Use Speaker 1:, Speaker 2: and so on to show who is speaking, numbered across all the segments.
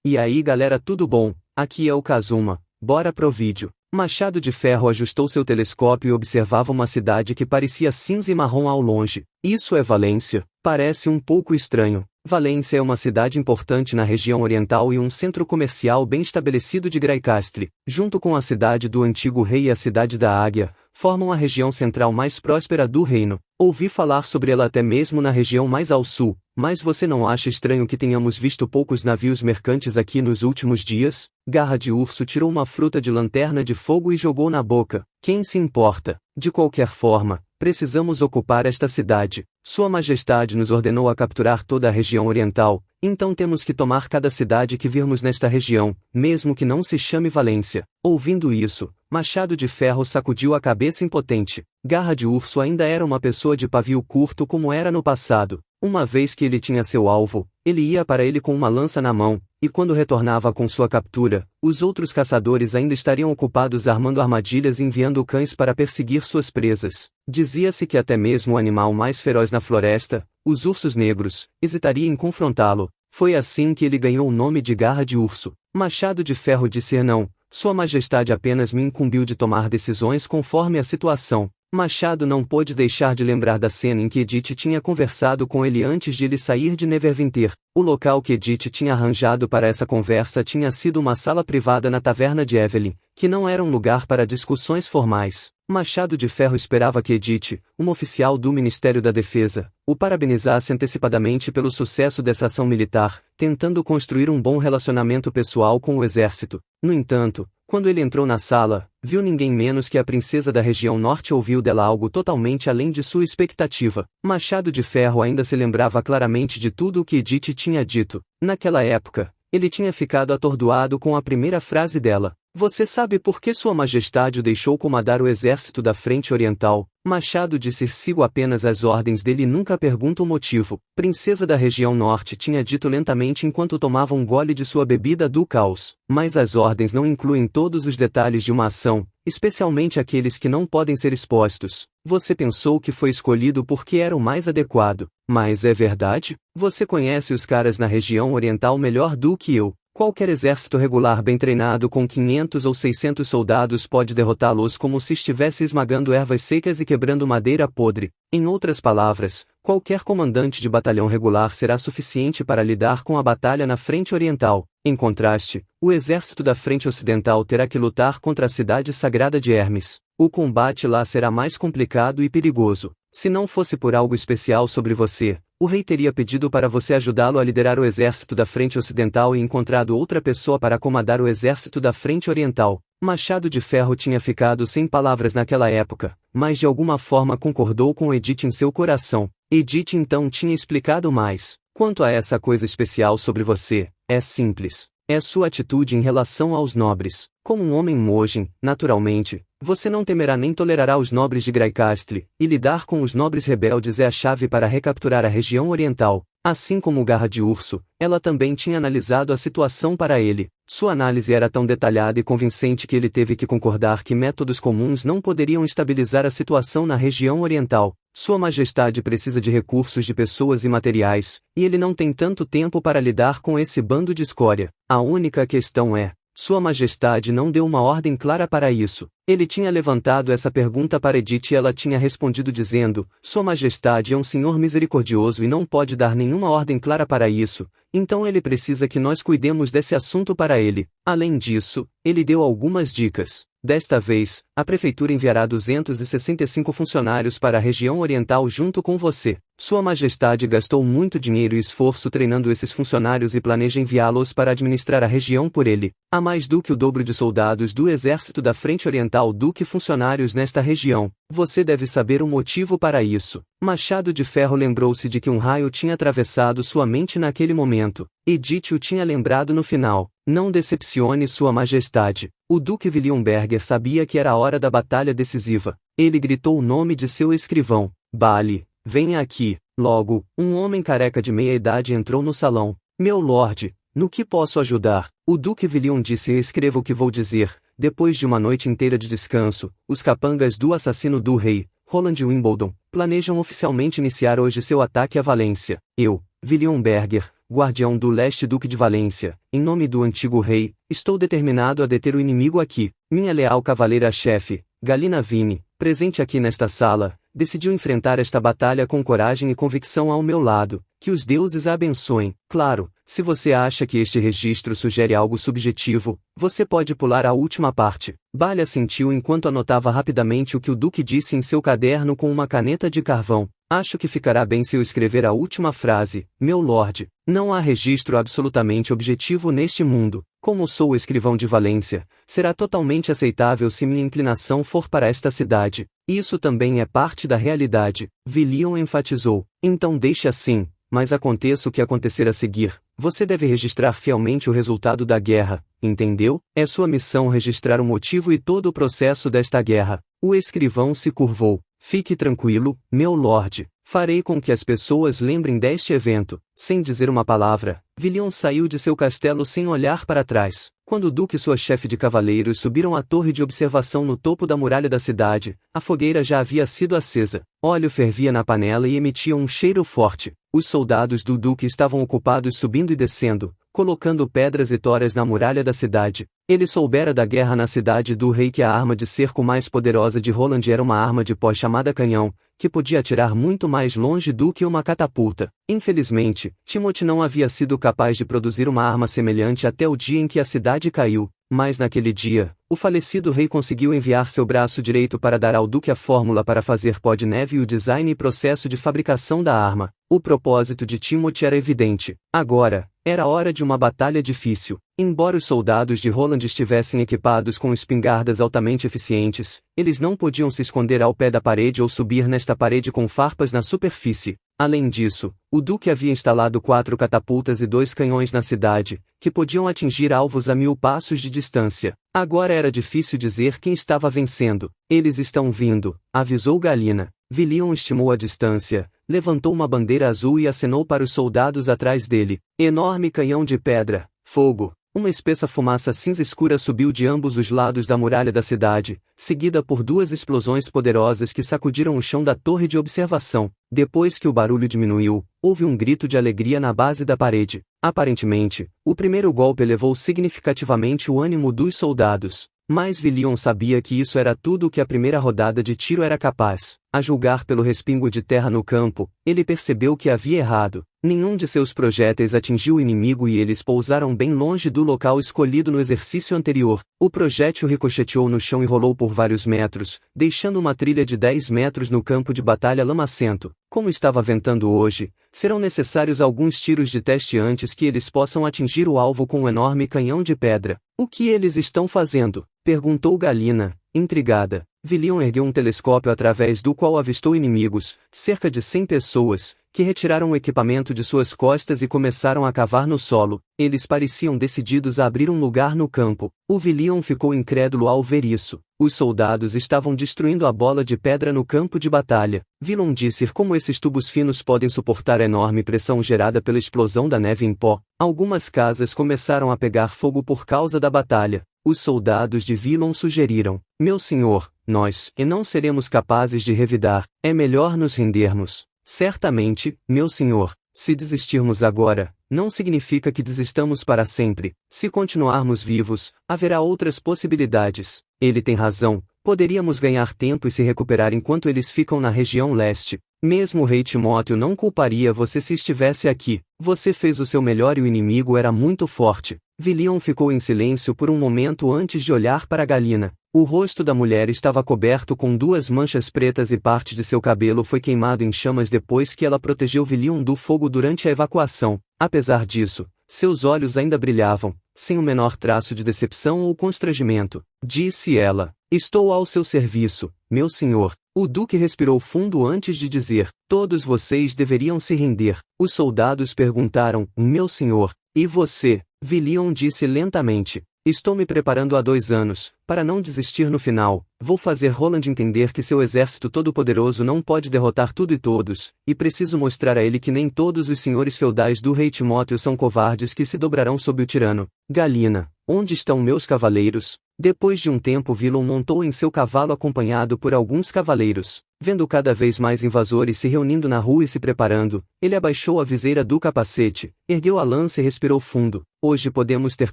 Speaker 1: E aí galera, tudo bom? Aqui é o Kazuma, bora pro vídeo. Machado de Ferro ajustou seu telescópio e observava uma cidade que parecia cinza e marrom ao longe. Isso é Valência? Parece um pouco estranho. Valência é uma cidade importante na região oriental e um centro comercial bem estabelecido de Graicastre, junto com a cidade do antigo rei e a cidade da Águia, formam a região central mais próspera do reino. Ouvi falar sobre ela até mesmo na região mais ao sul, mas você não acha estranho que tenhamos visto poucos navios mercantes aqui nos últimos dias? Garra de Urso tirou uma fruta de lanterna de fogo e jogou na boca. Quem se importa? De qualquer forma, precisamos ocupar esta cidade. Sua Majestade nos ordenou a capturar toda a região oriental, então temos que tomar cada cidade que virmos nesta região, mesmo que não se chame Valência. Ouvindo isso, Machado de Ferro sacudiu a cabeça impotente. Garra de Urso ainda era uma pessoa de pavio curto como era no passado. Uma vez que ele tinha seu alvo, ele ia para ele com uma lança na mão, e quando retornava com sua captura, os outros caçadores ainda estariam ocupados armando armadilhas e enviando cães para perseguir suas presas. Dizia-se que até mesmo o animal mais feroz na floresta, os ursos negros, hesitaria em confrontá-lo. Foi assim que ele ganhou o nome de Garra de Urso. Machado de Ferro disse não, Sua Majestade apenas me incumbiu de tomar decisões conforme a situação. Machado não pôde deixar de lembrar da cena em que Edith tinha conversado com ele antes de ele sair de Neverwinter. O local que Edith tinha arranjado para essa conversa tinha sido uma sala privada na taverna de Evelyn, que não era um lugar para discussões formais. Machado de Ferro esperava que Edith, uma oficial do Ministério da Defesa, o parabenizasse antecipadamente pelo sucesso dessa ação militar, tentando construir um bom relacionamento pessoal com o exército. No entanto, quando ele entrou na sala, viu ninguém menos que a princesa da região norte e ouviu dela algo totalmente além de sua expectativa. Machado de Ferro ainda se lembrava claramente de tudo o que Edith tinha dito. Naquela época, ele tinha ficado atordoado com a primeira frase dela. Você sabe por que Sua Majestade o deixou comandar o exército da Frente Oriental? Machado disse sigo apenas as ordens dele e nunca pergunto o motivo. Princesa da região norte tinha dito lentamente enquanto tomava um gole de sua bebida do caos. Mas as ordens não incluem todos os detalhes de uma ação, especialmente aqueles que não podem ser expostos. Você pensou que foi escolhido porque era o mais adequado. Mas é verdade? Você conhece os caras na região oriental melhor do que eu. Qualquer exército regular bem treinado com 500 ou 600 soldados pode derrotá-los como se estivesse esmagando ervas secas e quebrando madeira podre. Em outras palavras, qualquer comandante de batalhão regular será suficiente para lidar com a batalha na frente oriental. Em contraste, o exército da frente ocidental terá que lutar contra a cidade sagrada de Hermes. O combate lá será mais complicado e perigoso. Se não fosse por algo especial sobre você, o rei teria pedido para você ajudá-lo a liderar o exército da frente ocidental e encontrado outra pessoa para comandar o exército da frente oriental. Machado de Ferro tinha ficado sem palavras naquela época, mas de alguma forma concordou com Edith em seu coração. Edith então tinha explicado mais. Quanto a essa coisa especial sobre você, é simples. É sua atitude em relação aos nobres. Como um homem Mojin, naturalmente, você não temerá nem tolerará os nobres de Graicastre, e lidar com os nobres rebeldes é a chave para recapturar a região oriental. Assim como Garra de Urso, ela também tinha analisado a situação para ele. Sua análise era tão detalhada e convincente que ele teve que concordar que métodos comuns não poderiam estabilizar a situação na região oriental. Sua Majestade precisa de recursos de pessoas e materiais, e ele não tem tanto tempo para lidar com esse bando de escória. A única questão é, Sua Majestade não deu uma ordem clara para isso. Ele tinha levantado essa pergunta para Edith e ela tinha respondido dizendo, Sua Majestade é um senhor misericordioso e não pode dar nenhuma ordem clara para isso, então ele precisa que nós cuidemos desse assunto para ele. Além disso, ele deu algumas dicas. Desta vez, a prefeitura enviará 265 funcionários para a região oriental junto com você. Sua Majestade gastou muito dinheiro e esforço treinando esses funcionários e planeja enviá-los para administrar a região por ele. Há mais do que o dobro de soldados do exército da Frente Oriental do que funcionários nesta região. Você deve saber o motivo para isso. Machado de Ferro lembrou-se de que um raio tinha atravessado sua mente naquele momento. Edith o tinha lembrado no final. Não decepcione Sua Majestade. O Duque Williamberger sabia que era a hora da batalha decisiva. Ele gritou o nome de seu escrivão. Bale, venha aqui. Logo, um homem careca de meia-idade entrou no salão. Meu lorde, no que posso ajudar? O Duque William disse eu escrevo o que vou dizer. Depois de uma noite inteira de descanso, os capangas do assassino do rei, Roland Wimbledon, planejam oficialmente iniciar hoje seu ataque à Valência. Eu, Williamberger, guardião do leste Duque de Valência, em nome do antigo rei, estou determinado a deter o inimigo aqui. Minha leal cavaleira-chefe, Galina Vini, presente aqui nesta sala, decidiu enfrentar esta batalha com coragem e convicção ao meu lado. Que os deuses a abençoem. Claro, se você acha que este registro sugere algo subjetivo, você pode pular a última parte. Bale assentiu enquanto anotava rapidamente o que o Duque disse em seu caderno com uma caneta de carvão. Acho que ficará bem se eu escrever a última frase, meu lord. Não há registro absolutamente objetivo neste mundo. Como sou o escrivão de Valência, será totalmente aceitável se minha inclinação for para esta cidade. Isso também é parte da realidade, Villion enfatizou. Então deixe assim, mas aconteça o que acontecer a seguir, você deve registrar fielmente o resultado da guerra, entendeu? É sua missão registrar o motivo e todo o processo desta guerra. O escrivão se curvou. Fique tranquilo, meu lord. Farei com que as pessoas lembrem deste evento. Sem dizer uma palavra, Villion saiu de seu castelo sem olhar para trás. Quando o duque e sua chefe de cavaleiros subiram à torre de observação no topo da muralha da cidade, a fogueira já havia sido acesa. Óleo fervia na panela e emitia um cheiro forte. Os soldados do duque estavam ocupados subindo e descendo, colocando pedras e toras na muralha da cidade. Ele soubera da guerra na cidade do rei que a arma de cerco mais poderosa de Roland era uma arma de pó chamada canhão, que podia atirar muito mais longe do que uma catapulta. Infelizmente, Timothy não havia sido capaz de produzir uma arma semelhante até o dia em que a cidade caiu, mas naquele dia, o falecido rei conseguiu enviar seu braço direito para dar ao duque a fórmula para fazer pó de neve e o design e processo de fabricação da arma. O propósito de Timothy era evidente. Agora, era hora de uma batalha difícil. Embora os soldados de Roland estivessem equipados com espingardas altamente eficientes, eles não podiam se esconder ao pé da parede ou subir nesta parede com farpas na superfície. Além disso, o duque havia instalado 4 catapultas e 2 canhões na cidade, que podiam atingir alvos a 1000 passos de distância. Agora era difícil dizer quem estava vencendo. Eles estão vindo, avisou Galina. Villion estimou a distância, levantou uma bandeira azul e acenou para os soldados atrás dele. Enorme canhão de pedra, fogo. Uma espessa fumaça cinza escura subiu de ambos os lados da muralha da cidade, seguida por 2 explosões poderosas que sacudiram o chão da torre de observação. Depois que o barulho diminuiu, houve um grito de alegria na base da parede. Aparentemente, o primeiro golpe elevou significativamente o ânimo dos soldados. Mas Villion sabia que isso era tudo o que a primeira rodada de tiro era capaz. A julgar pelo respingo de terra no campo, ele percebeu que havia errado. Nenhum de seus projéteis atingiu o inimigo e eles pousaram bem longe do local escolhido no exercício anterior. O projétil ricocheteou no chão e rolou por vários metros, deixando uma trilha de 10 metros no campo de batalha lamacento. Como estava ventando hoje, serão necessários alguns tiros de teste antes que eles possam atingir o alvo com um enorme canhão de pedra. O que eles estão fazendo? Perguntou Galina, intrigada. Villion ergueu um telescópio através do qual avistou inimigos, cerca de 100 pessoas, que retiraram o equipamento de suas costas e começaram a cavar no solo. Eles pareciam decididos a abrir um lugar no campo. O Villion ficou incrédulo ao ver isso. Os soldados estavam destruindo a bola de pedra no campo de batalha. Villion disse como esses tubos finos podem suportar a enorme pressão gerada pela explosão da neve em pó. Algumas casas começaram a pegar fogo por causa da batalha. Os soldados de Villion sugeriram: meu senhor, nós não seremos capazes de revidar, é melhor nos rendermos. Certamente, meu senhor, se desistirmos agora, não significa que desistamos para sempre. Se continuarmos vivos, haverá outras possibilidades. Ele tem razão, poderíamos ganhar tempo e se recuperar enquanto eles ficam na região leste. Mesmo o rei Timóteo não culparia você se estivesse aqui. Você fez o seu melhor e o inimigo era muito forte. Villion ficou em silêncio por um momento antes de olhar para Galina. O rosto da mulher estava coberto com 2 manchas pretas e parte de seu cabelo foi queimado em chamas depois que ela protegeu Villion do fogo durante a evacuação. Apesar disso, seus olhos ainda brilhavam, sem o menor traço de decepção ou constrangimento. Disse ela: estou ao seu serviço, meu senhor. O duque respirou fundo antes de dizer: todos vocês deveriam se render. Os soldados perguntaram: meu senhor, e você? Villion disse lentamente: estou me preparando há 2 anos, para não desistir no final. Vou fazer Roland entender que seu exército todo-poderoso não pode derrotar tudo e todos, e preciso mostrar a ele que nem todos os senhores feudais do rei Timóteo são covardes que se dobrarão sob o tirano. Galina, onde estão meus cavaleiros? Depois de um tempo Vilon montou em seu cavalo acompanhado por alguns cavaleiros. Vendo cada vez mais invasores se reunindo na rua e se preparando, ele abaixou a viseira do capacete, ergueu a lança e respirou fundo. Hoje podemos ter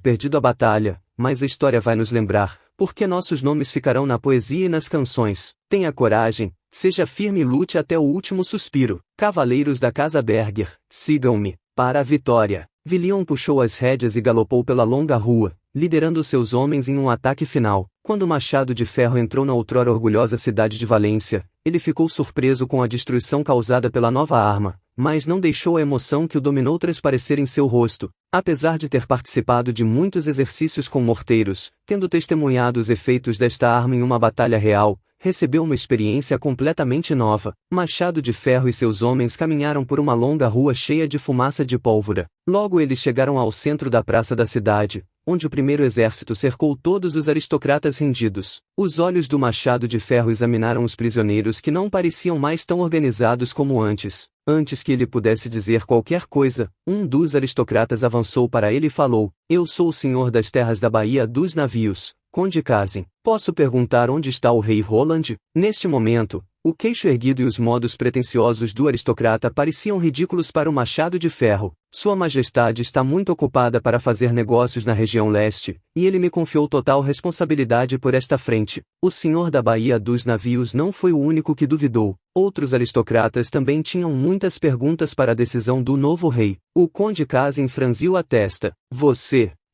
Speaker 1: perdido a batalha, mas a história vai nos lembrar, porque nossos nomes ficarão na poesia e nas canções. Tenha coragem, seja firme e lute até o último suspiro. Cavaleiros da Casa Berger, sigam-me, para a vitória. Vilion puxou as rédeas e galopou pela longa rua, liderando seus homens em um ataque final. Quando o Machado de Ferro entrou na outrora orgulhosa cidade de Valência, ele ficou surpreso com a destruição causada pela nova arma, mas não deixou a emoção que o dominou transparecer em seu rosto. Apesar de ter participado de muitos exercícios com morteiros, tendo testemunhado os efeitos desta arma em uma batalha real, recebeu uma experiência completamente nova. Machado de Ferro e seus homens caminharam por uma longa rua cheia de fumaça de pólvora. Logo eles chegaram ao centro da praça da cidade, onde o primeiro exército cercou todos os aristocratas rendidos. Os olhos do Machado de Ferro examinaram os prisioneiros que não pareciam mais tão organizados como antes. Antes que ele pudesse dizer qualquer coisa, um dos aristocratas avançou para ele e falou: "Eu sou o senhor das terras da Baía dos Navios, Conde Casim. Posso perguntar onde está o rei Roland?" Neste momento, o queixo erguido e os modos pretensiosos do aristocrata pareciam ridículos para o Machado de Ferro. Sua Majestade está muito ocupada para fazer negócios na região leste, e ele me confiou total responsabilidade por esta frente. O senhor da Baía dos Navios não foi o único que duvidou. Outros aristocratas também tinham muitas perguntas para a decisão do novo rei. O Conde Casim franziu a testa.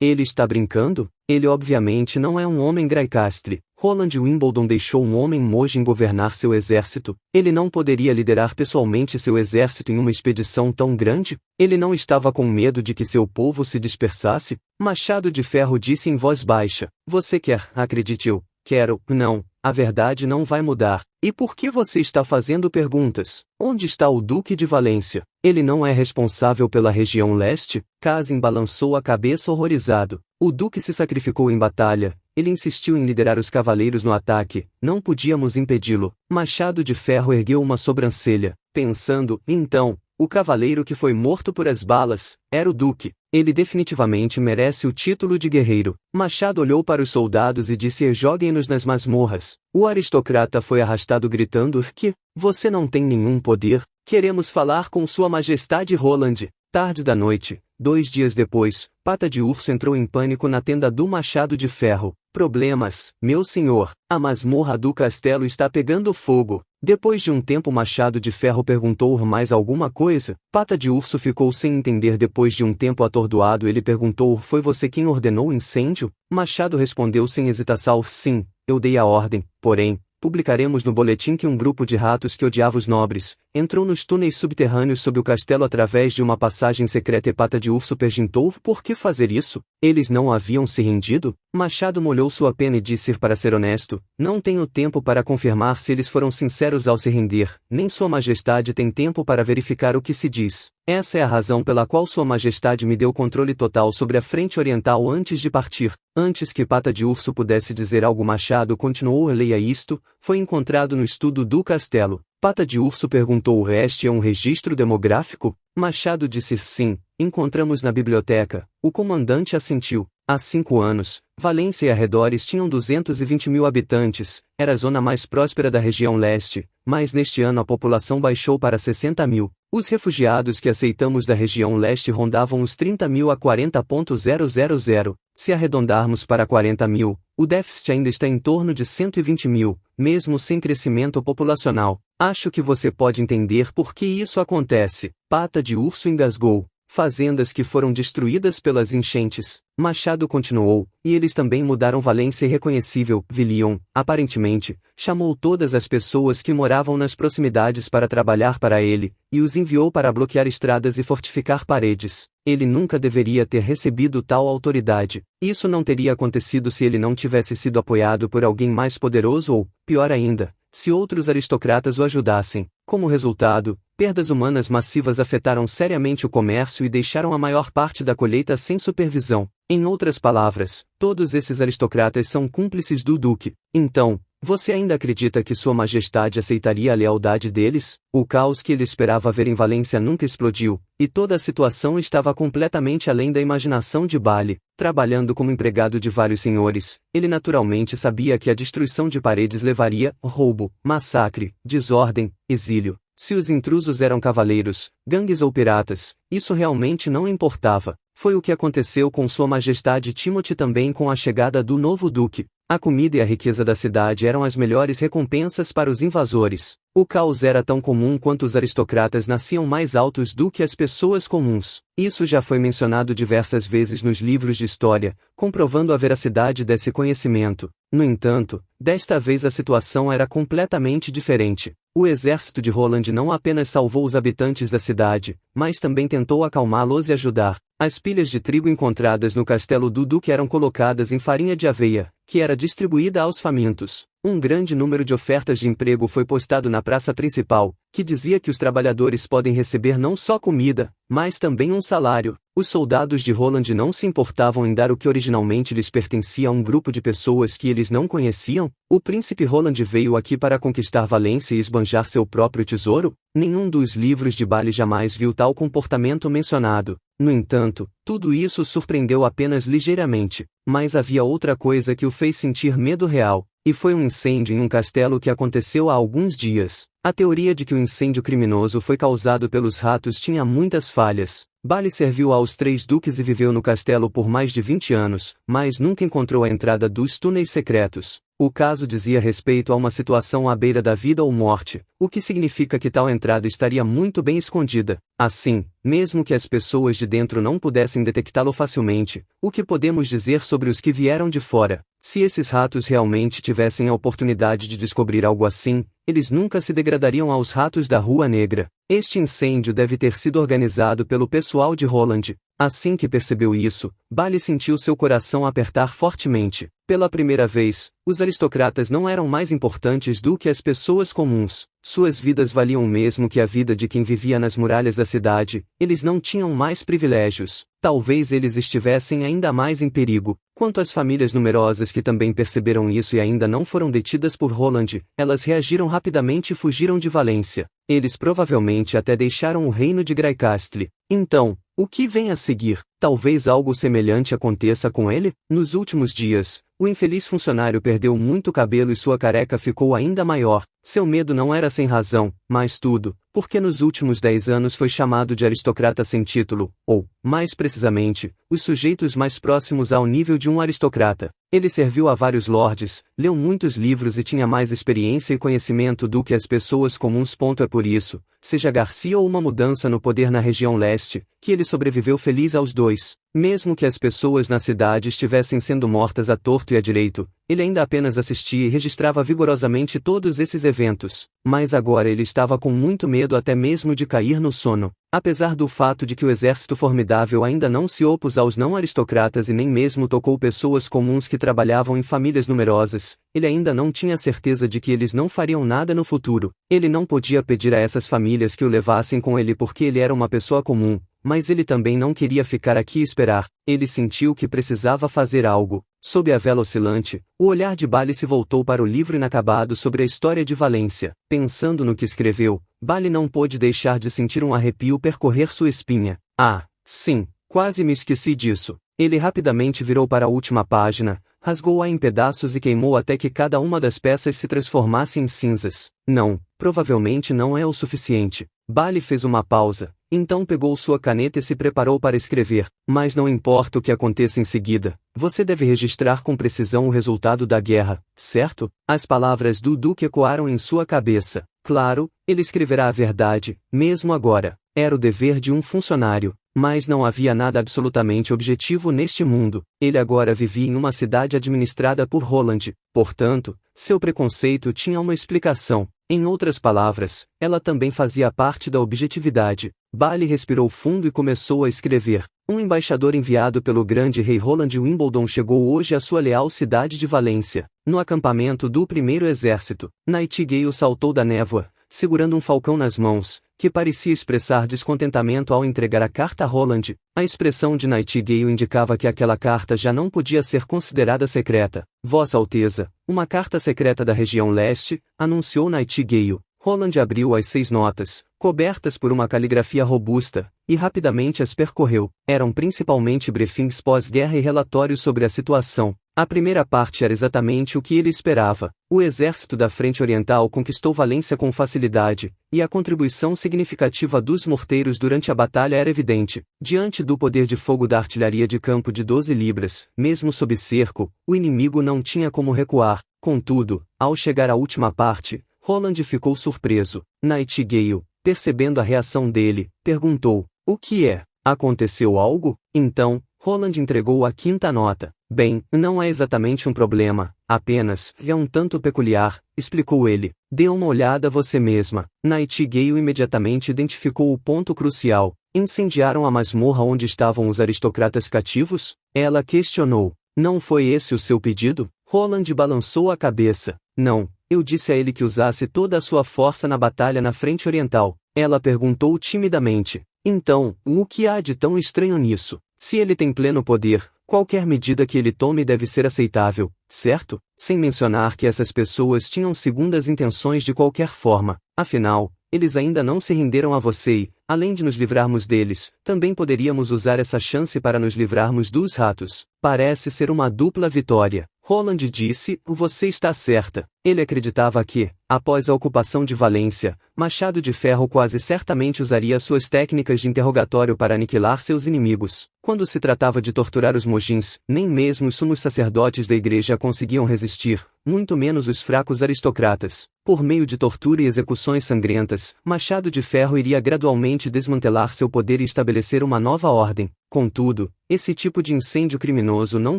Speaker 1: Ele está brincando? Ele obviamente não é um homem Graicastre. Roland Wimbledon deixou um homem Mogin governar seu exército. Ele não poderia liderar pessoalmente seu exército em uma expedição tão grande? Ele não estava com medo de que seu povo se dispersasse? Machado de Ferro disse em voz baixa: "Você quer, acredite, eu quero, não. A verdade não vai mudar. E por que você está fazendo perguntas? Onde está o Duque de Valência? Ele não é responsável pela região leste?" Casim balançou a cabeça horrorizado. "O Duque se sacrificou em batalha. Ele insistiu em liderar os cavaleiros no ataque. Não podíamos impedi-lo." Machado de Ferro ergueu uma sobrancelha, pensando: então, o cavaleiro que foi morto por as balas era o Duque. Ele definitivamente merece o título de guerreiro. Machado olhou para os soldados e disse: "Joguem-nos nas masmorras." O aristocrata foi arrastado gritando: "Que? Você não tem nenhum poder? Queremos falar com Sua Majestade Roland." Tarde da noite, 2 dias depois, Pata de Urso entrou em pânico na tenda do Machado de Ferro. "Problemas, meu senhor. A masmorra do castelo está pegando fogo." Depois de um tempo Machado de Ferro perguntou: "Mais alguma coisa?" Pata de Urso ficou sem entender. Depois de um tempo atordoado ele perguntou: "Foi você quem ordenou o incêndio?" Machado respondeu sem hesitação: "Sim, eu dei a ordem, porém, publicaremos no boletim que um grupo de ratos que odiava os nobres entrou nos túneis subterrâneos sob o castelo através de uma passagem secreta." E Pata de Urso perguntou: "Por que fazer isso? Eles não haviam se rendido?" Machado molhou sua pena e disse: "Para ser honesto, não tenho tempo para confirmar se eles foram sinceros ao se render, nem Sua Majestade tem tempo para verificar o que se diz. Essa é a razão pela qual Sua Majestade me deu controle total sobre a frente oriental antes de partir." Antes que Pata de Urso pudesse dizer algo, Machado continuou: "Leia isto. Foi encontrado no estudo do castelo." Pata de Urso perguntou: "Este é um registro demográfico?" Machado disse: "Sim, encontramos na biblioteca." O comandante assentiu. Há 5 anos, Valência e arredores tinham 220.000 habitantes, era a zona mais próspera da região leste, mas neste ano a população baixou para 60.000. Os refugiados que aceitamos da região leste rondavam os 30.000 a 40.000. Se arredondarmos para 40.000, o déficit ainda está em torno de 120.000, mesmo sem crescimento populacional. Acho que você pode entender por que isso acontece." Pata de Urso engasgou. "Fazendas que foram destruídas pelas enchentes." Machado continuou: "E eles também mudaram Valência irreconhecível." Vilion, aparentemente, chamou todas as pessoas que moravam nas proximidades para trabalhar para ele, e os enviou para bloquear estradas e fortificar paredes. Ele nunca deveria ter recebido tal autoridade. Isso não teria acontecido se ele não tivesse sido apoiado por alguém mais poderoso ou, pior ainda, se outros aristocratas o ajudassem. Como resultado, perdas humanas massivas afetaram seriamente o comércio e deixaram a maior parte da colheita sem supervisão. Em outras palavras, todos esses aristocratas são cúmplices do Duque. Então, Você ainda acredita que Sua Majestade aceitaria a lealdade deles? O caos que ele esperava ver em Valência nunca explodiu, e toda a situação estava completamente além da imaginação de Bali. Trabalhando como empregado de vários senhores, ele naturalmente sabia que a destruição de paredes levaria roubo, massacre, desordem, exílio. Se os intrusos eram cavaleiros, gangues ou piratas, isso realmente não importava. Foi o que aconteceu com Sua Majestade Timothy também com a chegada do novo duque. A comida e a riqueza da cidade eram as melhores recompensas para os invasores. O caos era tão comum quanto os aristocratas nasciam mais altos do que as pessoas comuns. Isso já foi mencionado diversas vezes nos livros de história, comprovando a veracidade desse conhecimento. No entanto, desta vez a situação era completamente diferente. O exército de Roland não apenas salvou os habitantes da cidade, mas também tentou acalmá-los e ajudar. As pilhas de trigo encontradas no castelo do duque eram colocadas em farinha de aveia, que era distribuída aos famintos. Um grande número de ofertas de emprego foi postado na praça principal, que dizia que os trabalhadores podem receber não só comida, mas também um salário. Os soldados de Roland não se importavam em dar o que originalmente lhes pertencia a um grupo de pessoas que eles não conheciam. O príncipe Roland veio aqui para conquistar Valência e esbanjar seu próprio tesouro? Nenhum dos livros de Bali jamais viu tal comportamento mencionado. No entanto, tudo isso surpreendeu apenas ligeiramente. Mas havia outra coisa que o fez sentir medo real, e foi um incêndio em um castelo que aconteceu há alguns dias. A teoria de que o incêndio criminoso foi causado pelos ratos tinha muitas falhas. Bali serviu aos 3 duques e viveu no castelo por mais de 20 anos, mas nunca encontrou a entrada dos túneis secretos. O caso dizia respeito a uma situação à beira da vida ou morte, o que significa que tal entrada estaria muito bem escondida. Assim, mesmo que as pessoas de dentro não pudessem detectá-lo facilmente, o que podemos dizer sobre os que vieram de fora? Se esses ratos realmente tivessem a oportunidade de descobrir algo assim, eles nunca se degradariam aos ratos da Rua Negra. Este incêndio deve ter sido organizado pelo pessoal de Roland. Assim que percebeu isso, Bali sentiu seu coração apertar fortemente. Pela primeira vez, os aristocratas não eram mais importantes do que as pessoas comuns. Suas vidas valiam o mesmo que a vida de quem vivia nas muralhas da cidade. Eles não tinham mais privilégios. Talvez eles estivessem ainda mais em perigo. Quanto às famílias numerosas que também perceberam isso e ainda não foram detidas por Roland, elas reagiram rapidamente e fugiram de Valência. Eles provavelmente até deixaram o reino de Graicastle. Então, o que vem a seguir? Talvez algo semelhante aconteça com ele? Nos últimos dias, o infeliz funcionário perdeu muito cabelo e sua careca ficou ainda maior. Seu medo não era sem razão, mas tudo, porque nos últimos 10 anos foi chamado de aristocrata sem título, ou, mais precisamente, os sujeitos mais próximos ao nível de um aristocrata. Ele serviu a vários lordes, leu muitos livros e tinha mais experiência e conhecimento do que as pessoas comuns. É por isso, seja Garcia ou uma mudança no poder na região leste, que ele sobreviveu feliz aos dois. Mesmo que as pessoas na cidade estivessem sendo mortas à torto e à direito, ele ainda apenas assistia e registrava vigorosamente todos esses eventos. Mas agora ele estava com muito medo até mesmo de cair no sono. Apesar do fato de que o exército formidável ainda não se opôs aos não-aristocratas e nem mesmo tocou pessoas comuns que trabalhavam em famílias numerosas, ele ainda não tinha certeza de que eles não fariam nada no futuro. Ele não podia pedir a essas famílias que o levassem com ele porque ele era uma pessoa comum, mas ele também não queria ficar aqui e esperar. Ele sentiu que precisava fazer algo. Sob a vela oscilante, o olhar de Bali se voltou para o livro inacabado sobre a história de Valência. Pensando no que escreveu, Bali não pôde deixar de sentir um arrepio percorrer sua espinha. Ah, sim, quase me esqueci disso. Ele rapidamente virou para a última página, rasgou-a em pedaços e queimou até que cada uma das peças se transformasse em cinzas. Não, provavelmente não é o suficiente. Bali fez uma pausa, então pegou sua caneta e se preparou para escrever. Mas não importa o que aconteça em seguida, você deve registrar com precisão o resultado da guerra, certo? As palavras do Duque ecoaram em sua cabeça. Claro, ele escreverá a verdade, mesmo agora. Era o dever de um funcionário. Mas não havia nada absolutamente objetivo neste mundo. Ele agora vivia em uma cidade administrada por Roland. Portanto, seu preconceito tinha uma explicação. Em outras palavras, ela também fazia parte da objetividade. Bali respirou fundo e começou a escrever. Um embaixador enviado pelo grande rei Roland Wimbledon chegou hoje à sua leal cidade de Valência. No acampamento do primeiro exército, Nightingale saltou da névoa, segurando um falcão nas mãos, que parecia expressar descontentamento ao entregar a carta a Roland. A expressão de Nightingale indicava que aquela carta já não podia ser considerada secreta. Vossa Alteza, uma carta secreta da região leste, anunciou Nightingale. Roland abriu as 6 notas, cobertas por uma caligrafia robusta, e rapidamente as percorreu. Eram principalmente briefings pós-guerra e relatórios sobre a situação. A primeira parte era exatamente o que ele esperava. O exército da Frente Oriental conquistou Valência com facilidade, e a contribuição significativa dos morteiros durante a batalha era evidente. Diante do poder de fogo da artilharia de campo de 12 libras, mesmo sob cerco, o inimigo não tinha como recuar. Contudo, ao chegar à última parte, Roland ficou surpreso. Nightingale, percebendo a reação dele, perguntou: "O que é? Aconteceu algo?" Então, Roland entregou a 5ª nota. "Bem, não é exatamente um problema, apenas é um tanto peculiar", explicou ele. "Dê uma olhada você mesma." Nightingale imediatamente identificou o ponto crucial. "Incendiaram a masmorra onde estavam os aristocratas cativos?" Ela questionou. "Não foi esse o seu pedido?" Roland balançou a cabeça. "Não, eu disse a ele que usasse toda a sua força na batalha na Frente Oriental." Ela perguntou timidamente. "Então, o que há de tão estranho nisso? Se ele tem pleno poder, qualquer medida que ele tome deve ser aceitável, certo? Sem mencionar que essas pessoas tinham segundas intenções de qualquer forma. Afinal, eles ainda não se renderam a você e, além de nos livrarmos deles, também poderíamos usar essa chance para nos livrarmos dos ratos. Parece ser uma dupla vitória." Roland disse: "Você está certa." Ele acreditava que, após a ocupação de Valência, Machado de Ferro quase certamente usaria suas técnicas de interrogatório para aniquilar seus inimigos. Quando se tratava de torturar os mogins, nem mesmo os sumos sacerdotes da igreja conseguiam resistir, muito menos os fracos aristocratas. Por meio de tortura e execuções sangrentas, Machado de Ferro iria gradualmente desmantelar seu poder e estabelecer uma nova ordem. Contudo, esse tipo de incêndio criminoso não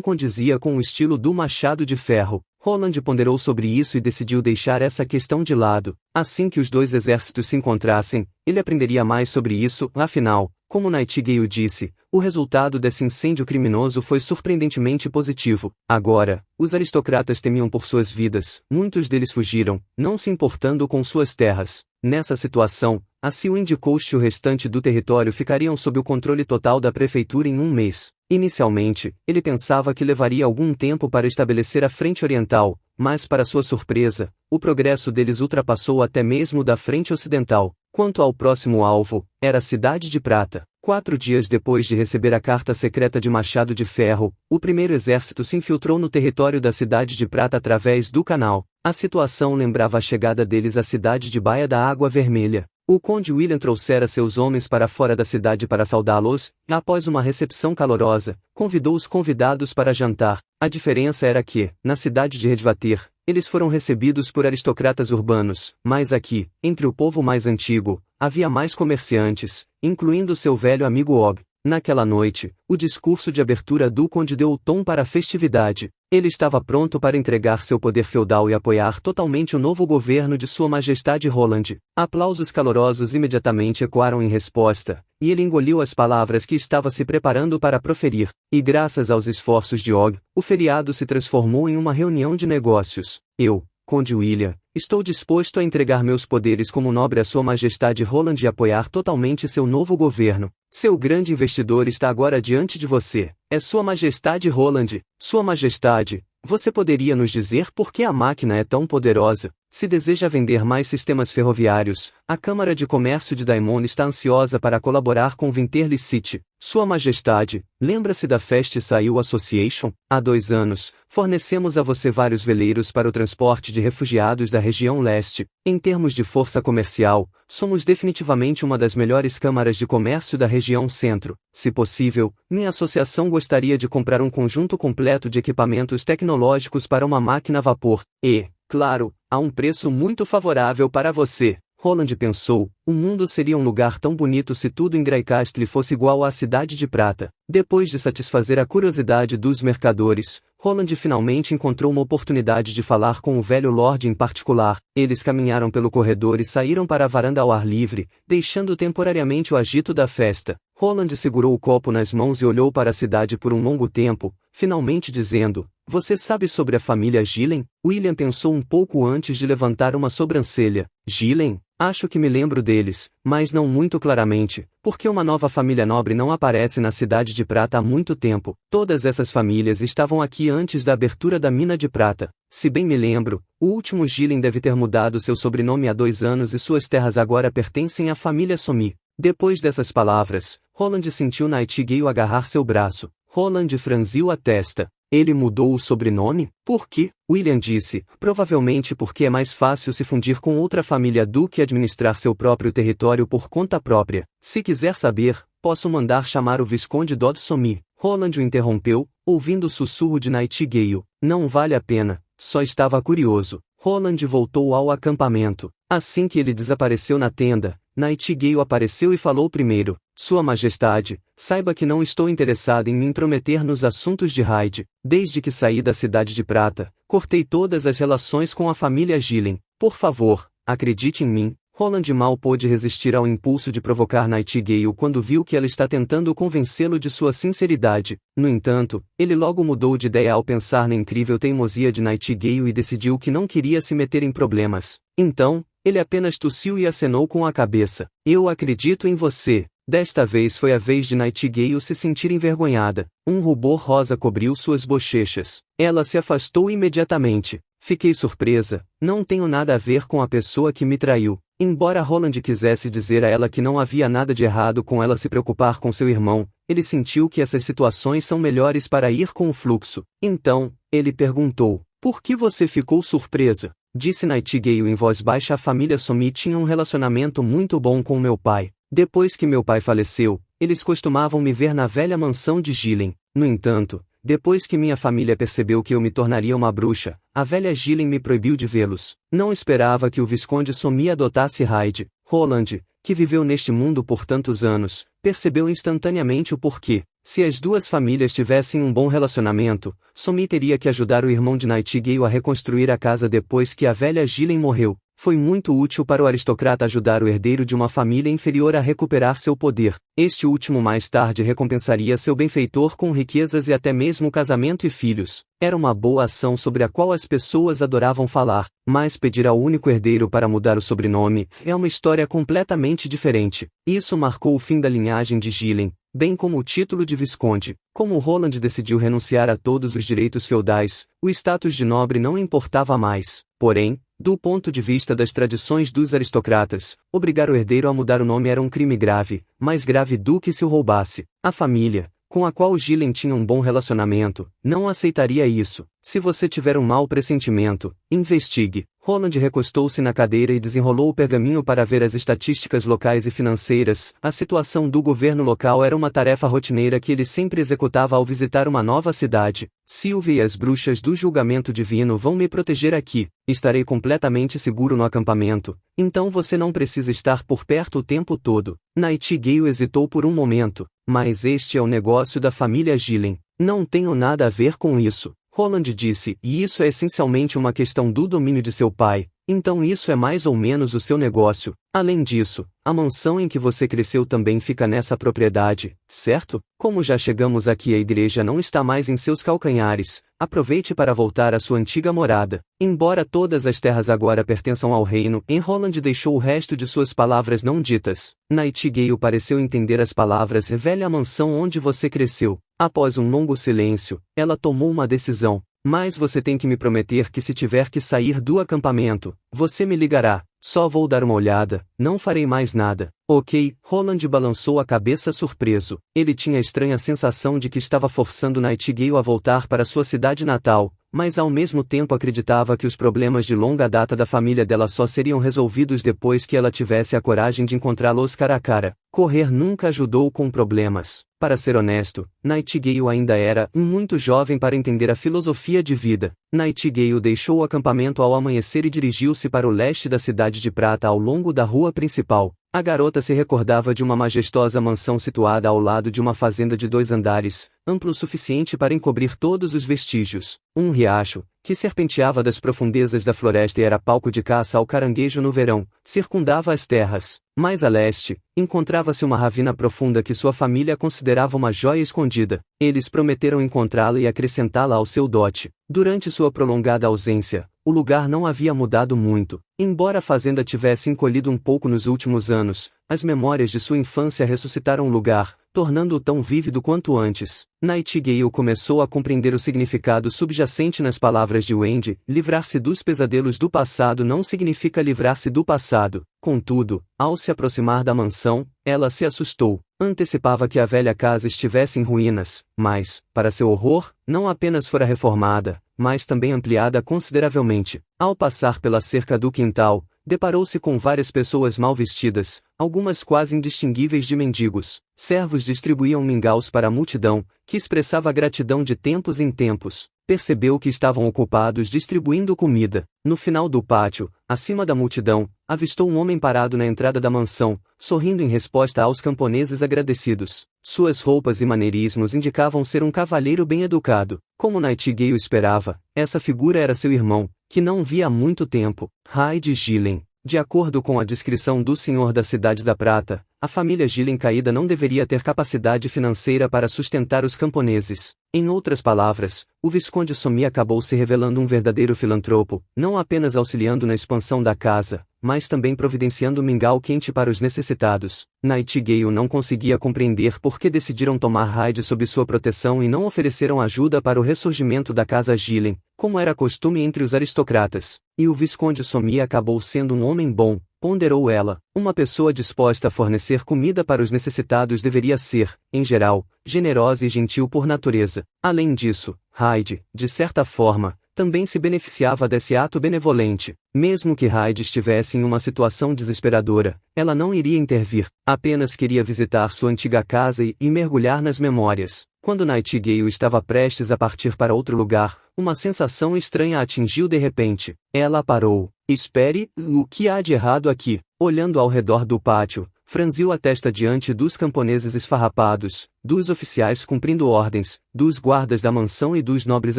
Speaker 1: condizia com o estilo do Machado de Ferro. Roland ponderou sobre isso e decidiu deixar essa questão de lado. Assim que os dois exércitos se encontrassem, ele aprenderia mais sobre isso. Afinal, como Nightingale disse, o resultado desse incêndio criminoso foi surpreendentemente positivo. Agora, os aristocratas temiam por suas vidas, muitos deles fugiram, não se importando com suas terras. Nessa situação, a Sewin Coast e o restante do território ficariam sob o controle total da prefeitura em um mês. Inicialmente, ele pensava que levaria algum tempo para estabelecer a Frente Oriental, mas para sua surpresa, o progresso deles ultrapassou até mesmo da Frente Ocidental. Quanto ao próximo alvo, era a Cidade de Prata. 4 dias depois de receber a carta secreta de Machado de Ferro, o primeiro exército se infiltrou no território da Cidade de Prata através do canal. A situação lembrava a chegada deles à cidade de Baía da Água Vermelha. O conde William trouxera seus homens para fora da cidade para saudá-los, e após uma recepção calorosa, convidou os convidados para jantar. A diferença era que, na cidade de Redvater, eles foram recebidos por aristocratas urbanos, mas aqui, entre o povo mais antigo, havia mais comerciantes, incluindo seu velho amigo Og. Naquela noite, o discurso de abertura do conde deu o tom para a festividade. Ele estava pronto para entregar seu poder feudal e apoiar totalmente o novo governo de Sua Majestade Roland. Aplausos calorosos imediatamente ecoaram em resposta, e ele engoliu as palavras que estava se preparando para proferir. E graças aos esforços de Og, o feriado se transformou em uma reunião de negócios. "Eu, Conde William, estou disposto a entregar meus poderes como nobre a Sua Majestade Roland e apoiar totalmente seu novo governo. Seu grande investidor está agora diante de você. É Sua Majestade Roland. Sua Majestade, você poderia nos dizer por que a máquina é tão poderosa? Se deseja vender mais sistemas ferroviários, a Câmara de Comércio de Daimon está ansiosa para colaborar com Winterly City. Sua Majestade, lembra-se da Fast Sail Association? Há 2 anos, fornecemos a você vários veleiros para o transporte de refugiados da região leste. Em termos de força comercial, somos definitivamente uma das melhores câmaras de comércio da região centro. Se possível, minha associação gostaria de comprar um conjunto completo de equipamentos tecnológicos para uma máquina a vapor. E, claro, a um preço muito favorável para você." Roland pensou, o mundo seria um lugar tão bonito se tudo em Graicastle fosse igual à Cidade de Prata. Depois de satisfazer a curiosidade dos mercadores, Roland finalmente encontrou uma oportunidade de falar com o velho Lorde em particular. Eles caminharam pelo corredor e saíram para a varanda ao ar livre, deixando temporariamente o agito da festa. Roland segurou o copo nas mãos e olhou para a cidade por um longo tempo, finalmente dizendo: "Você sabe sobre a família Gillen?" William pensou um pouco antes de levantar uma sobrancelha. "Gillen? Acho que me lembro deles, mas não muito claramente, porque uma nova família nobre não aparece na Cidade de Prata há muito tempo. Todas essas famílias estavam aqui antes da abertura da mina de prata. Se bem me lembro, o último Gillen deve ter mudado seu sobrenome há 2 anos e suas terras agora pertencem à família Somi. Depois dessas palavras, Roland sentiu Nightingale agarrar seu braço. Roland franziu a testa. Ele mudou o sobrenome? Por quê? William disse, provavelmente porque é mais fácil se fundir com outra família do que administrar seu próprio território por conta própria. Se quiser saber, posso mandar chamar o Visconde Dodd Somi. Roland o interrompeu, ouvindo o sussurro de Nightingale. Não vale a pena, só estava curioso. Roland voltou ao acampamento. Assim que ele desapareceu na tenda, Nightingale apareceu e falou primeiro. Sua Majestade, saiba que não estou interessado em me intrometer nos assuntos de Hyde. Desde que saí da Cidade de Prata, cortei todas as relações com a família Gillen. Por favor, acredite em mim. Roland mal pôde resistir ao impulso de provocar Nightingale quando viu que ela está tentando convencê-lo de sua sinceridade. No entanto, ele logo mudou de ideia ao pensar na incrível teimosia de Nightingale e decidiu que não queria se meter em problemas. Então, ele apenas tossiu e acenou com a cabeça. Eu acredito em você. Desta vez foi a vez de Nightingale se sentir envergonhada. Um rubor rosa cobriu suas bochechas. Ela se afastou imediatamente. Fiquei surpresa, não tenho nada a ver com a pessoa que me traiu. Embora Roland quisesse dizer a ela que não havia nada de errado com ela se preocupar com seu irmão, ele sentiu que essas situações são melhores para ir com o fluxo. Então, ele perguntou, por que você ficou surpresa? Disse Nightingale em voz baixa. A família Somi tinha um relacionamento muito bom com meu pai. Depois que meu pai faleceu, eles costumavam me ver na velha mansão de Gillen. No entanto, depois que minha família percebeu que eu me tornaria uma bruxa, a velha Gillen me proibiu de vê-los. Não esperava que o Visconde Somi adotasse Hyde. Roland, que viveu neste mundo por tantos anos, percebeu instantaneamente o porquê. Se as duas famílias tivessem um bom relacionamento, Somi teria que ajudar o irmão de Nightingale a reconstruir a casa depois que a velha Gillen morreu. Foi muito útil para o aristocrata ajudar o herdeiro de uma família inferior a recuperar seu poder. Este último mais tarde recompensaria seu benfeitor com riquezas e até mesmo casamento e filhos. Era uma boa ação sobre a qual as pessoas adoravam falar, mas pedir ao único herdeiro para mudar o sobrenome é uma história completamente diferente. Isso marcou o fim da linhagem de Gillen, bem como o título de Visconde. Como Roland decidiu renunciar a todos os direitos feudais, o status de nobre não importava mais. Porém, do ponto de vista das tradições dos aristocratas, obrigar o herdeiro a mudar o nome era um crime grave, mais grave do que se o roubasse. A família, com a qual Gillen tinha um bom relacionamento, não aceitaria isso. Se você tiver um mau pressentimento, investigue. Roland recostou-se na cadeira e desenrolou o pergaminho para ver as estatísticas locais e financeiras. A situação do governo local era uma tarefa rotineira que ele sempre executava ao visitar uma nova cidade. Sylvia e as bruxas do julgamento divino vão me proteger aqui. Estarei completamente seguro no acampamento, então você não precisa estar por perto o tempo todo. Nightingale hesitou por um momento, mas este é o negócio da família Gillen. Não tenho nada a ver com isso. Roland disse, e isso é essencialmente uma questão do domínio de seu pai, então isso é mais ou menos o seu negócio. Além disso, a mansão em que você cresceu também fica nessa propriedade, certo? Como já chegamos aqui e a igreja não está mais em seus calcanhares, aproveite para voltar à sua antiga morada. Embora todas as terras agora pertençam ao reino, Roland deixou o resto de suas palavras não ditas. Nightingale pareceu entender as palavras velha mansão onde você cresceu. Após um longo silêncio, ela tomou uma decisão. Mas você tem que me prometer que se tiver que sair do acampamento, você me ligará. Só vou dar uma olhada, não farei mais nada. Ok, Roland balançou a cabeça surpreso. Ele tinha a estranha sensação de que estava forçando Nightingale a voltar para sua cidade natal, mas ao mesmo tempo acreditava que os problemas de longa data da família dela só seriam resolvidos depois que ela tivesse a coragem de encontrá-los cara a cara. Correr nunca ajudou com problemas. Para ser honesto, Nightingale ainda era muito jovem para entender a filosofia de vida. Nightingale deixou o acampamento ao amanhecer e dirigiu-se para o leste da Cidade de Prata ao longo da rua principal. A garota se recordava de uma majestosa mansão situada ao lado de uma fazenda de 2 andares, amplo o suficiente para encobrir todos os vestígios. Um riacho, que serpenteava das profundezas da floresta e era palco de caça ao caranguejo no verão, circundava as terras. Mais a leste, encontrava-se uma ravina profunda que sua família considerava uma joia escondida. Eles prometeram encontrá-la e acrescentá-la ao seu dote. Durante sua prolongada ausência, o lugar não havia mudado muito. Embora a fazenda tivesse encolhido um pouco nos últimos anos, as memórias de sua infância ressuscitaram o lugar, tornando-o tão vívido quanto antes. Nightingale começou a compreender o significado subjacente nas palavras de Wendy: livrar-se dos pesadelos do passado não significa livrar-se do passado. Contudo, ao se aproximar da mansão, ela se assustou. Antecipava que a velha casa estivesse em ruínas, mas, para seu horror, não apenas fora reformada, mas também ampliada consideravelmente. Ao passar pela cerca do quintal, deparou-se com várias pessoas mal vestidas, algumas quase indistinguíveis de mendigos. Servos distribuíam mingaus para a multidão, que expressava gratidão de tempos em tempos. Percebeu que estavam ocupados distribuindo comida. No final do pátio, acima da multidão, avistou um homem parado na entrada da mansão, sorrindo em resposta aos camponeses agradecidos. Suas roupas e maneirismos indicavam ser um cavalheiro bem educado. Como Nightingale esperava, essa figura era seu irmão, que não via há muito tempo, Hyde Gillen. De acordo com a descrição do senhor da Cidade da Prata, a família Gillen caída não deveria ter capacidade financeira para sustentar os camponeses. Em outras palavras, o Visconde Sommi acabou se revelando um verdadeiro filantropo, não apenas auxiliando na expansão da casa, mas também providenciando mingau quente para os necessitados. Nightingale não conseguia compreender por que decidiram tomar Hyde sob sua proteção e não ofereceram ajuda para o ressurgimento da casa Gillen, como era costume entre os aristocratas. E o Visconde Sommi acabou sendo um homem bom, ponderou ela. Uma pessoa disposta a fornecer comida para os necessitados deveria ser, em geral, generosa e gentil por natureza. Além disso, Hyde, de certa forma, também se beneficiava desse ato benevolente. Mesmo que Hyde estivesse em uma situação desesperadora, ela não iria intervir, apenas queria visitar sua antiga casa e mergulhar nas memórias. Quando Nightingale estava prestes a partir para outro lugar, uma sensação estranha a atingiu de repente. Ela parou. Espere, o que há de errado aqui? Olhando ao redor do pátio, franziu a testa diante dos camponeses esfarrapados, dos oficiais cumprindo ordens, dos guardas da mansão e dos nobres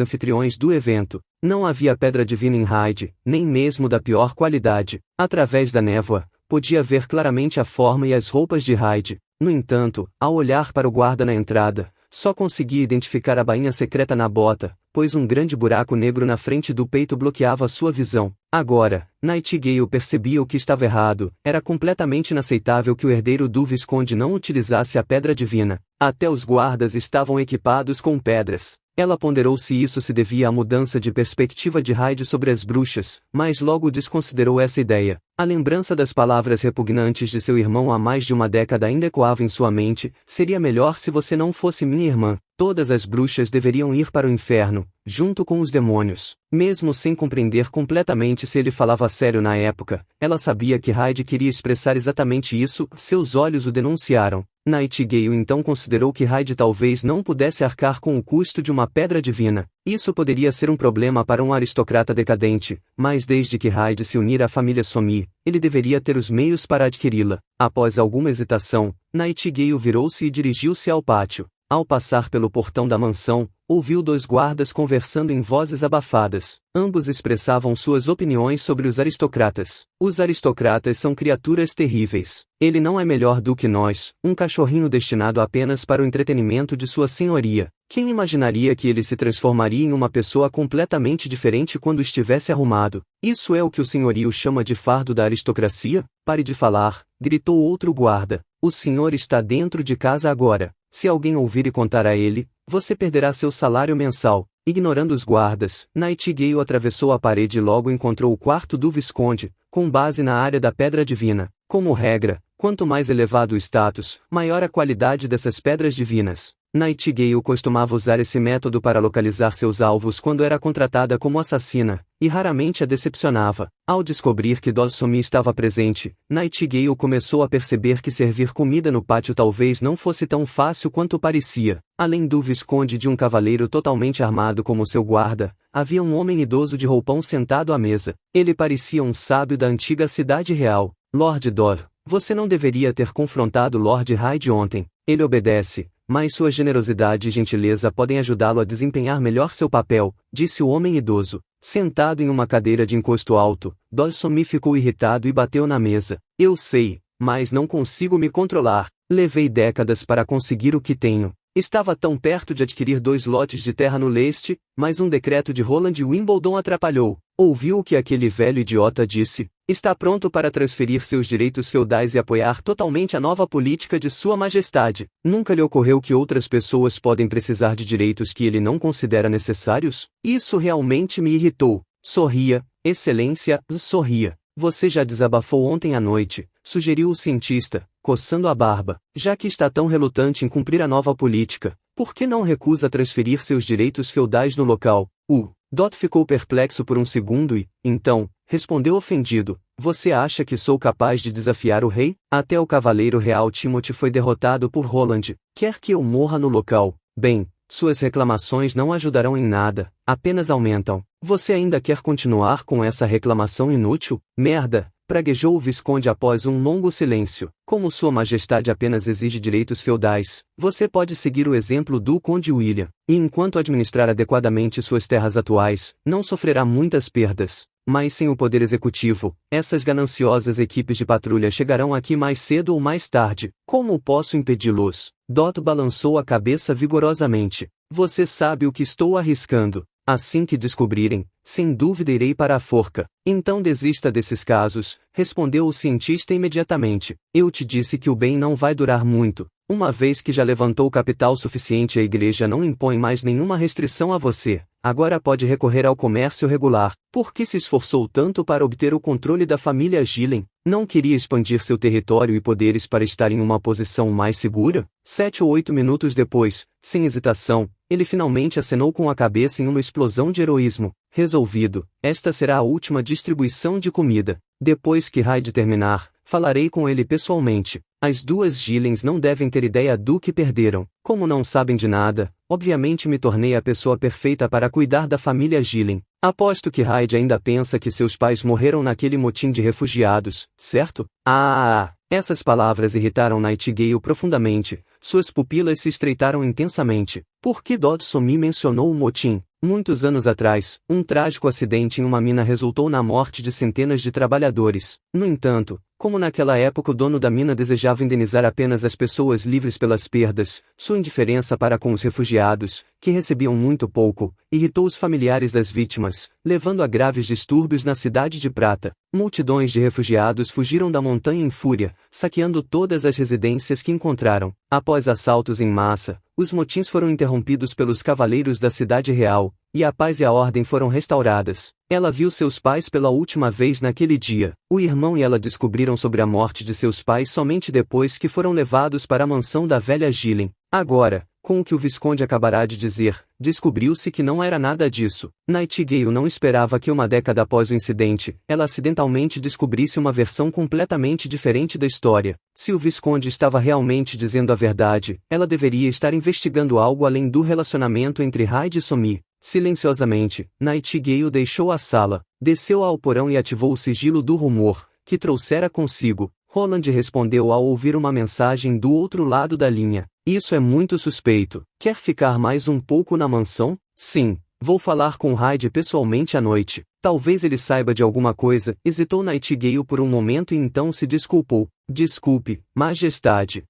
Speaker 1: anfitriões do evento. Não havia pedra divina em Hyde, nem mesmo da pior qualidade. Através da névoa, podia ver claramente a forma e as roupas de Hyde. No entanto, ao olhar para o guarda na entrada, só conseguia identificar a bainha secreta na bota, pois um grande buraco negro na frente do peito bloqueava sua visão. Agora, Nightingale percebia o que estava errado. Era completamente inaceitável que o herdeiro do Visconde não utilizasse a pedra divina. Até os guardas estavam equipados com pedras. Ela ponderou se isso se devia à mudança de perspectiva de Hyde sobre as bruxas, mas logo desconsiderou essa ideia. A lembrança das palavras repugnantes de seu irmão há mais de uma década ainda ecoava em sua mente: seria melhor se você não fosse minha irmã. Todas as bruxas deveriam ir para o inferno, junto com os demônios. Mesmo sem compreender completamente se ele falava sério na época, ela sabia que Hyde queria expressar exatamente isso. Seus olhos o denunciaram. Nightingale então considerou que Hyde talvez não pudesse arcar com o custo de uma pedra divina. Isso poderia ser um problema para um aristocrata decadente, mas desde que Hyde se unir à família Sommi, ele deveria ter os meios para adquiri-la. Após alguma hesitação, Nightingale virou-se e dirigiu-se ao pátio. Ao passar pelo portão da mansão, ouviu dois guardas conversando em vozes abafadas. Ambos expressavam suas opiniões sobre os aristocratas. Os aristocratas são criaturas terríveis. Ele não é melhor do que nós, um cachorrinho destinado apenas para o entretenimento de sua senhoria. Quem imaginaria que ele se transformaria em uma pessoa completamente diferente quando estivesse arrumado? Isso é o que o senhorio chama de fardo da aristocracia? Pare de falar, gritou outro guarda. O senhor está dentro de casa agora. Se alguém ouvir e contar a ele, você perderá seu salário mensal. Ignorando os guardas, Nightingale atravessou a parede e logo encontrou o quarto do Visconde, com base na área da pedra divina. Como regra, quanto mais elevado o status, maior a qualidade dessas pedras divinas. Nightingale costumava usar esse método para localizar seus alvos quando era contratada como assassina, e raramente a decepcionava. Ao descobrir que Dol Sommi estava presente, Nightingale começou a perceber que servir comida no pátio talvez não fosse tão fácil quanto parecia. Além do Visconde e de um cavaleiro totalmente armado como seu guarda, havia um homem idoso de roupão sentado à mesa. Ele parecia um sábio da antiga cidade real. Lord Dor, você não deveria ter confrontado Lord Hyde ontem. Ele obedece, mas sua generosidade e gentileza podem ajudá-lo a desempenhar melhor seu papel, disse o homem idoso. Sentado em uma cadeira de encosto alto, Dol Sommi ficou irritado e bateu na mesa. Eu sei, mas não consigo me controlar. Levei décadas para conseguir o que tenho. Estava tão perto de adquirir 2 lotes de terra no leste, mas um decreto de Roland Wimbledon atrapalhou. Ouviu o que aquele velho idiota disse? Está pronto para transferir seus direitos feudais e apoiar totalmente a nova política de Sua Majestade. Nunca lhe ocorreu que outras pessoas podem precisar de direitos que ele não considera necessários? Isso realmente me irritou. Sorria, Excelência, sorria. Você já desabafou ontem à noite, sugeriu o cientista, coçando a barba. Já que está tão relutante em cumprir a nova política, por que não recusa transferir seus direitos feudais no local? Dot ficou perplexo por um segundo e, então, respondeu ofendido: Você acha que sou capaz de desafiar o rei? Até o cavaleiro real Timothy foi derrotado por Roland. Quer que eu morra no local? Bem, suas reclamações não ajudarão em nada, apenas aumentam. Você ainda quer continuar com essa reclamação inútil? Merda! Praguejou o Visconde após um longo silêncio. Como Sua Majestade apenas exige direitos feudais, você pode seguir o exemplo do Conde William, e enquanto administrar adequadamente suas terras atuais, não sofrerá muitas perdas. Mas sem o poder executivo, essas gananciosas equipes de patrulha chegarão aqui mais cedo ou mais tarde. Como posso impedi-los? Dot balançou a cabeça vigorosamente. Você sabe o que estou arriscando. Assim que descobrirem, sem dúvida irei para a forca. Então desista desses casos, respondeu o cientista imediatamente. Eu te disse que o bem não vai durar muito. Uma vez que já levantou capital suficiente, a igreja não impõe mais nenhuma restrição a você. Agora pode recorrer ao comércio regular. Por que se esforçou tanto para obter o controle da família Gillen? Não queria expandir seu território e poderes para estar em uma posição mais segura? 7 ou 8 minutos depois, sem hesitação, ele finalmente acenou com a cabeça em uma explosão de heroísmo. Resolvido, esta será a última distribuição de comida. Depois que Hyde terminar, falarei com ele pessoalmente. As 2 Gillens não devem ter ideia do que perderam. Como não sabem de nada, obviamente me tornei a pessoa perfeita para cuidar da família Gillen. Aposto que Hyde ainda pensa que seus pais morreram naquele motim de refugiados, certo? Essas palavras irritaram Nightingale profundamente. Suas pupilas se estreitaram intensamente. Por que Dodson me mencionou o motim? Muitos anos atrás, um trágico acidente em uma mina resultou na morte de centenas de trabalhadores. No entanto, como naquela época o dono da mina desejava indenizar apenas as pessoas livres pelas perdas, sua indiferença para com os refugiados, que recebiam muito pouco, irritou os familiares das vítimas, levando a graves distúrbios na cidade de Prata. Multidões de refugiados fugiram da montanha em fúria, saqueando todas as residências que encontraram. Após assaltos em massa, os motins foram interrompidos pelos cavaleiros da cidade real, e a paz e a ordem foram restauradas. Ela viu seus pais pela última vez naquele dia. O irmão e ela descobriram sobre a morte de seus pais somente depois que foram levados para a mansão da velha Gillen. Agora, com o que o Visconde acabará de dizer, descobriu-se que não era nada disso. Nightingale não esperava que uma década após o incidente, ela acidentalmente descobrisse uma versão completamente diferente da história. Se o Visconde estava realmente dizendo a verdade, ela deveria estar investigando algo além do relacionamento entre Hyde e Somi. Silenciosamente, Nightingale deixou a sala, desceu ao porão e ativou o sigilo do rumor, que trouxera consigo. Roland respondeu ao ouvir uma mensagem do outro lado da linha. Isso é muito suspeito. Quer ficar mais um pouco na mansão? Sim, vou falar com Hyde pessoalmente à noite. Talvez ele saiba de alguma coisa. Hesitou Nightingale por um momento e então se desculpou. Desculpe, Majestade.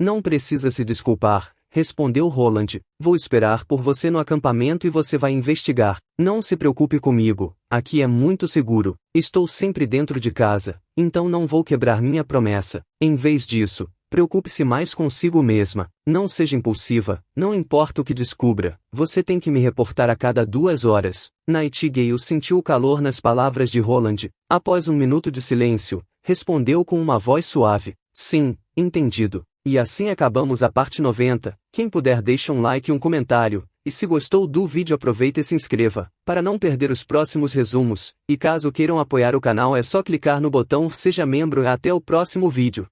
Speaker 1: Não precisa se desculpar, respondeu Roland. Vou esperar por você no acampamento e você vai investigar. Não se preocupe comigo, aqui é muito seguro. Estou sempre dentro de casa, então não vou quebrar minha promessa. Em vez disso, preocupe-se mais consigo mesma. Não seja impulsiva, não importa o que descubra, você tem que me reportar a cada 2 horas. Nightingale sentiu o calor nas palavras de Roland. Após um minuto de silêncio, respondeu com uma voz suave. Sim, entendido. E assim acabamos a parte 90. Quem puder deixa um like e um comentário, e se gostou do vídeo aproveita e se inscreva, para não perder os próximos resumos, e caso queiram apoiar o canal é só clicar no botão Seja Membro e até o próximo vídeo.